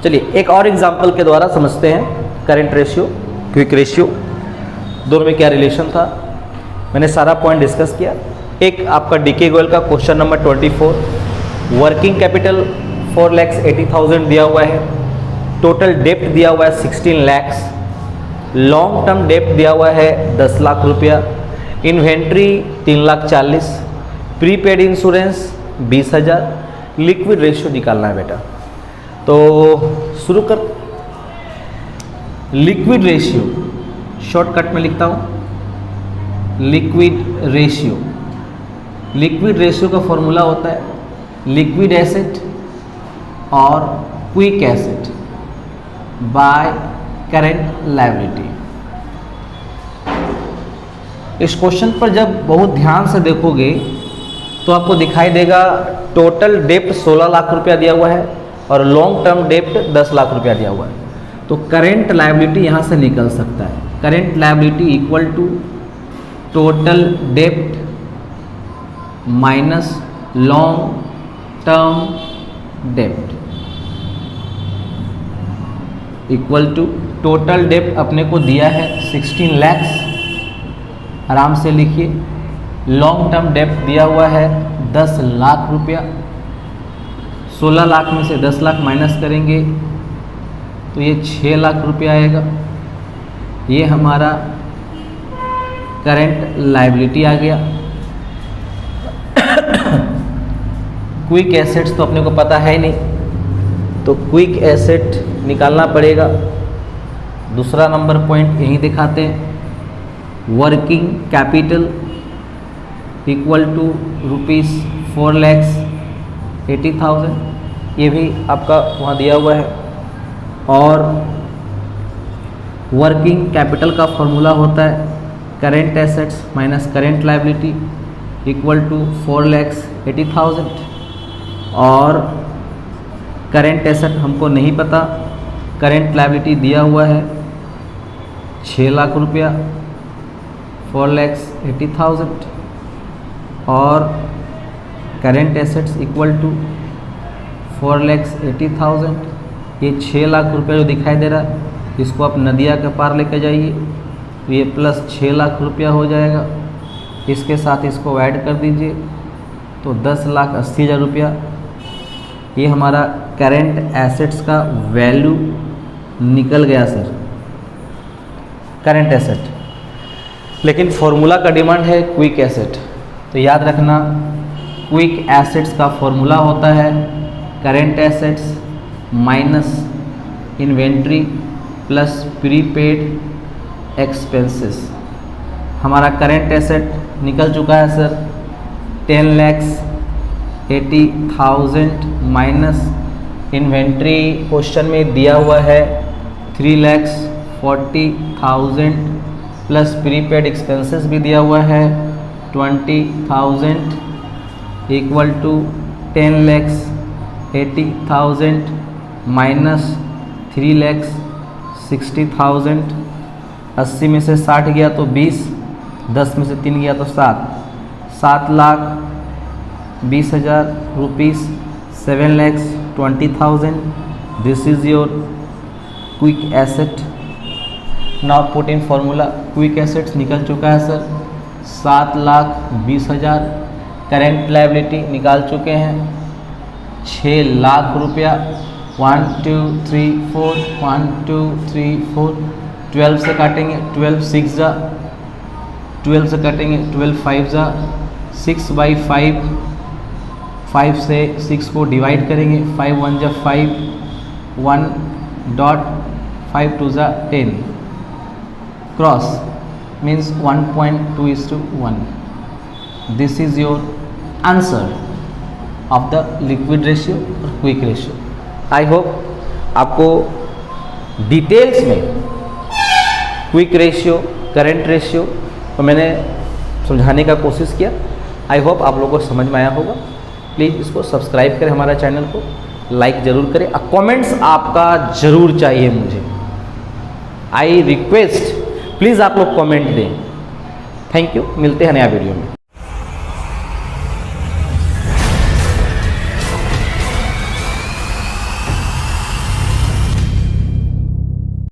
चलिए एक और एग्जांपल के द्वारा समझते हैं करंट रेशियो क्विक रेशियो दोनों में क्या रिलेशन था। मैंने सारा पॉइंट डिस्कस किया। एक आपका डीके गोयल का क्वेश्चन नंबर 24, वर्किंग कैपिटल 4,80,000 दिया हुआ है, टोटल डेप्ट दिया हुआ है 16 lakhs, लॉन्ग टर्म डेप्ट दिया हुआ है 10 लाख रुपया, inventory 3,40,000, prepaid insurance 20,000, liquid ratio निकालना है बेटा। तो शुरू कर। लिक्विड रेशियो शॉर्टकट में लिखता हूँ, लिक्विड रेशियो। लिक्विड रेशियो का फॉर्मूला होता है लिक्विड एसेट और quick asset by current liability. इस क्वेश्चन पर जब बहुत ध्यान से देखोगे तो आपको दिखाई देगा टोटल डेप्ट 16 लाख रुपया दिया हुआ है और लॉन्ग टर्म डेप्ट 10 लाख रुपया दिया हुआ है। तो करेंट लायबिलिटी यहाँ से निकल सकता है। Current liability equal to total dept minus long term dept equal to total डेप्ट अपने को दिया है 16 lakhs, आराम से लिखिए। लॉन्ग टर्म डेप्ट दिया हुआ है 10 लाख रुपया। 16 लाख में से 10 लाख माइनस करेंगे तो ये 6 लाख रुपया आएगा। ये हमारा करंट लायबिलिटी आ गया। क्विक एसेट्स तो अपने को पता है ही नहीं, तो क्विक एसेट निकालना पड़ेगा। दूसरा नंबर पॉइंट यही दिखाते हैं, वर्किंग कैपिटल इक्वल टू ₹4,80,000, ये भी आपका वहाँ दिया हुआ है। और वर्किंग कैपिटल का फॉर्मूला होता है current assets minus current liability equal to 4,80,000। और करेंट एसेट हमको नहीं पता, करेंट लायबिलिटी दिया हुआ है 6 लाख रुपया, 4,80,000 और करेंट एसेट्स इक्वल टू 4,80,000। ये 6 लाख रुपया जो दिखाई दे रहा है इसको आप नदिया के पार लेकर जाइए तो ये प्लस 6 लाख रुपया हो जाएगा। इसके साथ इसको ऐड कर दीजिए तो 10,80,000 रुपया। ये हमारा करेंट एसेट्स का वैल्यू निकल गया सर, करेंट एसेट। लेकिन फॉर्मूला का डिमांड है क्विक एसेट, तो याद रखना क्विक एसेट्स का फॉर्मूला होता है current assets minus inventory plus prepaid expenses. हमारा करेंट एसेट निकल चुका है सर 10,80,000 माइनस इन्वेंट्री क्वेश्चन में दिया हुआ है 3,40,000 प्लस प्रीपेड एक्सपेंसेस भी दिया हुआ है 20,000 इक्वल टू 10,80,000 माइनस 3,60,000। 80 में से 60 गया तो 20, 10 में से 3 गया तो 7, 7,20,000 rupees, 7,20,000। This is your quick asset. Now put in formula. Quick assets निकल चुका है सर 7,20,000। करेंट लायबिलिटी निकाल चुके हैं 6 लाख रुपया। 1 2 3 4 1 2 3 4 12 से काटेंगे 12 6 जा, 12 से काटेंगे 12 5 जा, 6/5, 5 से 6 को डिवाइड करेंगे, 5 1 जा 5, 1.5 2 जा 10, cross means 1.2:1। This is your answer of the liquid ratio और क्विक रेशियो। आई होप आपको डिटेल्स में क्विक रेशियो करंट रेशियो तो मैंने समझाने का कोशिश किया। आई होप आप लोगों को समझ में आया होगा। प्लीज़ इसको सब्सक्राइब करें, हमारा चैनल को लाइक ज़रूर करें। कमेंट्स आपका ज़रूर चाहिए मुझे, आई रिक्वेस्ट प्लीज़ आप लोग कमेंट दें। थैंक यू, मिलते हैं नया वीडियो में।